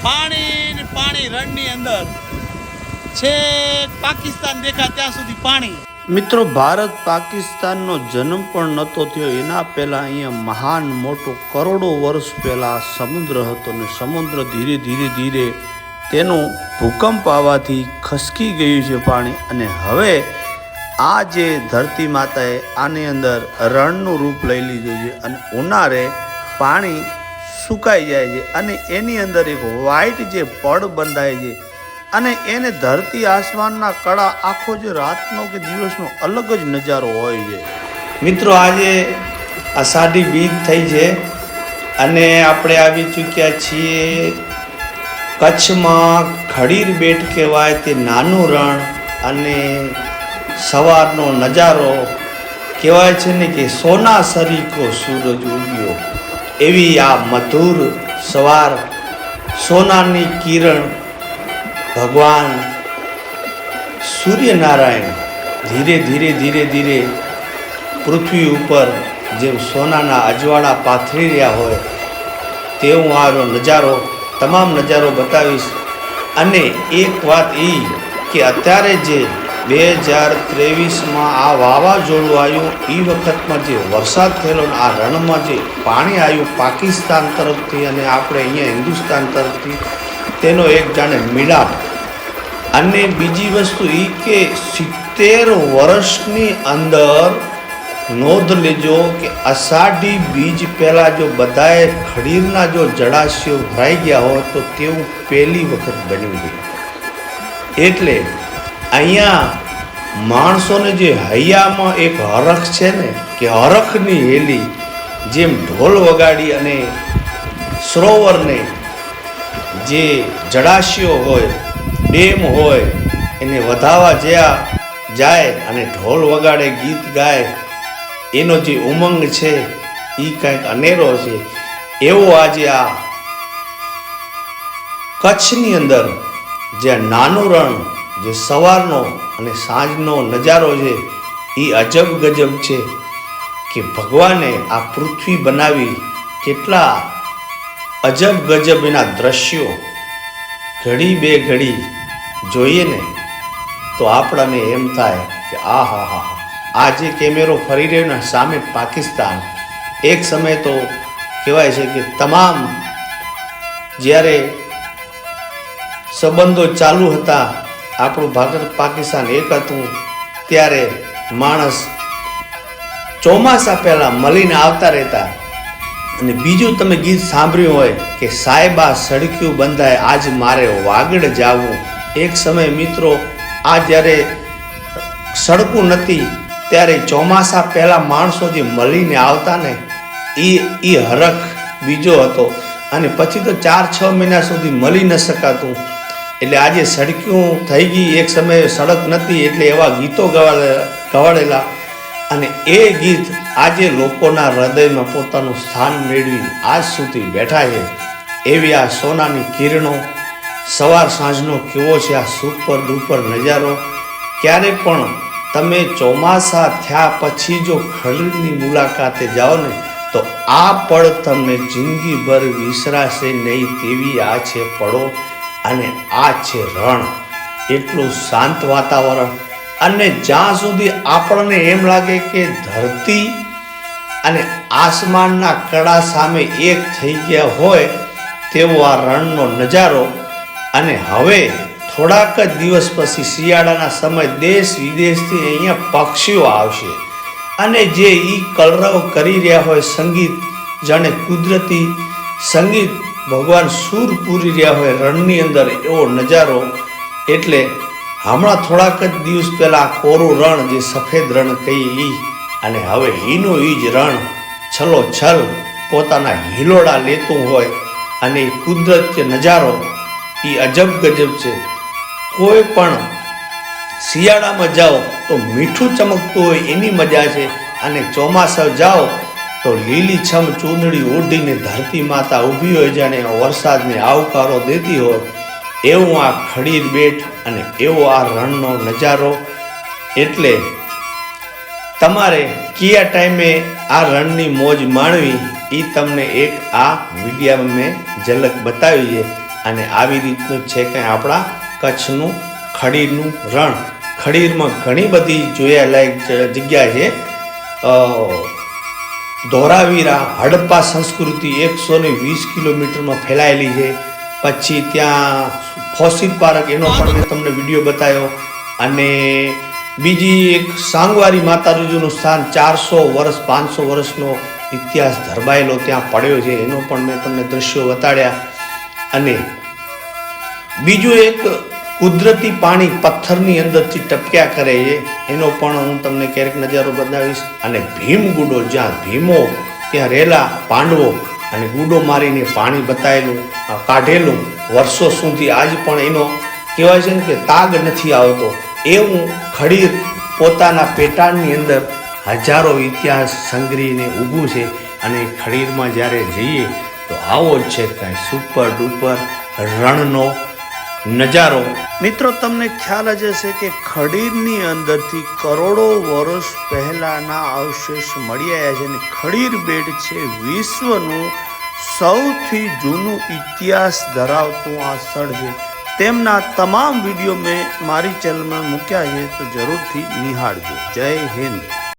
પાણી ને પાણી રણની અંદર છેક પાકિસ્તાન દેખાય ત્યાં સુધી પાણી. મિત્રો, ભારત પાકિસ્તાનનો જન્મ પણ નહોતો થયો એના પહેલાં અહીંયા મહાન મોટો કરોડો વર્ષ પહેલાં સમુદ્ર હતો ને સમુદ્ર ધીરે ધીરે ધીરે તેનો ભૂકંપ આવવાથી ખસકી ગયું છે પાણી. અને હવે આ જે ધરતી માતાએ આની અંદર રણનું રૂપ લઈ લીધું છે અને ઉનાળે પાણી સુકાઈ જાય છે અને એની અંદર એક વ્હાઈટ જે પડ બંધાય છે અને એને ધરતી આસમાનના કળા આખો જે રાતનો કે દિવસનો અલગ જ નજારો હોય છે. મિત્રો, આજે અષાઢી બીજ થઈ છે અને આપણે આવી ચૂક્યા છીએ કચ્છમાં ખડીર બેટ કહેવાય તે નાનું રણ. અને સવારનો નજારો કહેવાય છે ને કે સોના સરીકો સૂરજ ઉગ્યો, એવી આ મધુર સવાર, સોનાની કિરણ, ભગવાન સૂર્યનારાયણ ધીરે ધીરે ધીરે ધીરે પૃથ્વી ઉપર જેમ સોનાના અજવાળા પાથરી રહ્યા હોય તેવું આનો નજારો, તમામ નજારો બતાવીશ. અને એક વાત એ કે અત્યારે જે 2023માં આ વાવાઝોડું આવ્યું એ વખતમાં જે વરસાદ થયેલો ને આ રણમાં જે પાણી આવ્યું પાકિસ્તાન તરફથી અને આપણે અહીંયા હિન્દુસ્તાન તરફથી, તેનો એક જાણે મિલાપ. અને બીજી વસ્તુ એ કે 70 વર્ષની અંદર નોંધ લેજો કે અષાઢી બીજ પહેલાં જો બધાએ ખડીરના જો જળાશયો ભરાઈ ગયા હોય તો તેવું પહેલી વખત બન્યું છે. એટલે અહીંયા માણસોને જે હૈયામાં એક હરખ છે ને કે હરખની હેલી, જેમ ઢોલ વગાડી અને સરોવરને જે જળાશયો હોય, ડેમ હોય, એને વધાવવા જાય અને ઢોલ વગાડે, ગીત ગાય, એનો જે ઉમંગ છે એ કંઈક અનેરો છે. એવો આજે આ કચ્છની અંદર જે નાનું રણ, જે સવારનો અને સાંજનો નજારો છે એ અજબ ગજબ છે કે ભગવાને આ પૃથ્વી બનાવી, કેટલા અજબ ગજબ એના દ્રશ્યો ઘડી બે ઘડી જોઈએ ને તો આપણને એમ થાય કે આ હા હા હા, આ જે કેમેરો ફરી રહ્યો ને સામે પાકિસ્તાન, એક સમય તો કહેવાય છે કે તમામ જ્યારે સંબંધો ચાલુ હતા, આપણું ભારત પાકિસ્તાન એક હતું, ત્યારે માણસ ચોમાસા પહેલાં મળીને આવતા રહેતા. અને બીજું તમે ગીત સાંભળ્યું હોય કે સાહેબા સડક્યું બંધાય આજ મારે વાગડ જાવું. એક સમય મિત્રો આ જ્યારે સડકું નથી ત્યારે ચોમાસા પહેલાં માણસો જે મળીને આવતા ને એ હરખ બીજો હતો. અને પછી તો 4-6 મહિના સુધી મળી ન શકાતું. એટલે આજે સડક્યું થઈ ગઈ, એક સમયે સડક નથી એટલે એવા ગીતો ગવાડેલા. અને એ ગીત આજે લોકોના હૃદયમાં પોતાનું સ્થાન મેળવી આજ સુધી બેઠા છે. એવી આ સોનાની કિરણો, સવાર સાંજનો કેવો છે આ સુપર ડુપર નજારો. ક્યારે પણ તમે ચોમાસા થયા પછી જો ખડીરની મુલાકાતે જાઓ ને તો આ પળ તમને જિંદગીભર વિસરાશે નહીં તેવી આ છે પળો. અને આ છે રણ, એટલું શાંત વાતાવરણ. અને જ્યાં સુધી આપણને એમ લાગે કે ધરતી અને આસમાનના કડા સામે એક થઈ ગયા હોય તેવો આ રણનો નજારો. અને હવે થોડાક જ દિવસ પછી શિયાળાના સમય દેશ વિદેશથી અહીંયા પક્ષીઓ આવશે અને જે કલરવ કરી રહ્યા હોય સંગીત, જાણે કુદરતી સંગીત, ભગવાન સૂર પૂરી રહ્યા હોય રણની અંદર, એવો નજારો. એટલે હમણાં થોડાક જ દિવસ પહેલાં કોરું રણ, જે સફેદ રણ કહીએ, અને હવે હીનું જ રણ છલોછલ પોતાના હિલોડા લેતું હોય. અને કુદરતી નજારો એ અજબ ગજબ છે. કોઈ પણ શિયાળામાં જાઓ તો મીઠું ચમકતું હોય એની મજા છે, અને ચોમાસા જાઓ તો લીલીછમ ચૂંદડી ઓઢીને ધરતી માતા ઊભી હોય, જાણે વરસાદને આવકારો દેતી હોય. એવું આ ખડીર બેટ અને એવો આ રણનો નજારો. એટલે તમારે કયા ટાઈમે આ રણની મોજ માણવી એ તમને એક આ વિડીયામાં મેં ઝલક બતાવી છે. અને આવી રીતનું છે કે આપણા કચ્છનું ખડીરનું રણ. ખડીરમાં ઘણી બધી જોયાલાયક જગ્યા છે. ધોરાવીરા હડપ્પા સંસ્કૃતિ 120 કિલોમીટરમાં ફેલાયેલી છે. પછી ત્યાં ફોસિલ પાર્ક, એનો પણ મેં તમને વિડીયો બતાવ્યો. અને બીજી એક સાંગવારી માતાજીનું સ્થાન 400 વર્ષ 500 વર્ષનો ઇતિહાસ ધરબાયેલો ત્યાં પડ્યો છે, એનો પણ મેં તમને દ્રશ્યો બતાડ્યા. અને બીજું એક કુદરતી પાણી પથ્થરની અંદરથી ટપક્યા કરે છે, એનો પણ હું તમને ક્યારેક નજારો બતાવીશ. અને ભીમગુડો, જ્યાં ભીમો ત્યાં રહેલા પાંડવો અને ગુડો મારીને પાણી બતાવેલું કાઢેલું વર્ષો સુધી, આજ પણ એનો કહેવાય છે ને કે તાગ નથી આવતો એવું ખડીર પોતાના પેટાળની અંદર હજારો ઇતિહાસ સંગ્રહીને ઊભું છે. અને ખડીરમાં જ્યારે જઈએ તો આવો જ છે કાંઈ સુપર ડુપર રણનો નજારો. મિત્રો, તમને ખ્યાલ જ હશે કે ખડીરની અંદરથી કરોડો વર્ષ પહેલાના અવશેષ મળી આવ્યા છે. અને ખડીર બેટ છે વિશ્વનું સૌથી જૂનું ઇતિહાસ ધરાવતું આ સ્થળ છે. તેમના તમામ વિડીયો મેં મારી ચેનલમાં મૂક્યા છે, તો જરૂરથી નિહાળજો. જય હિન્દ.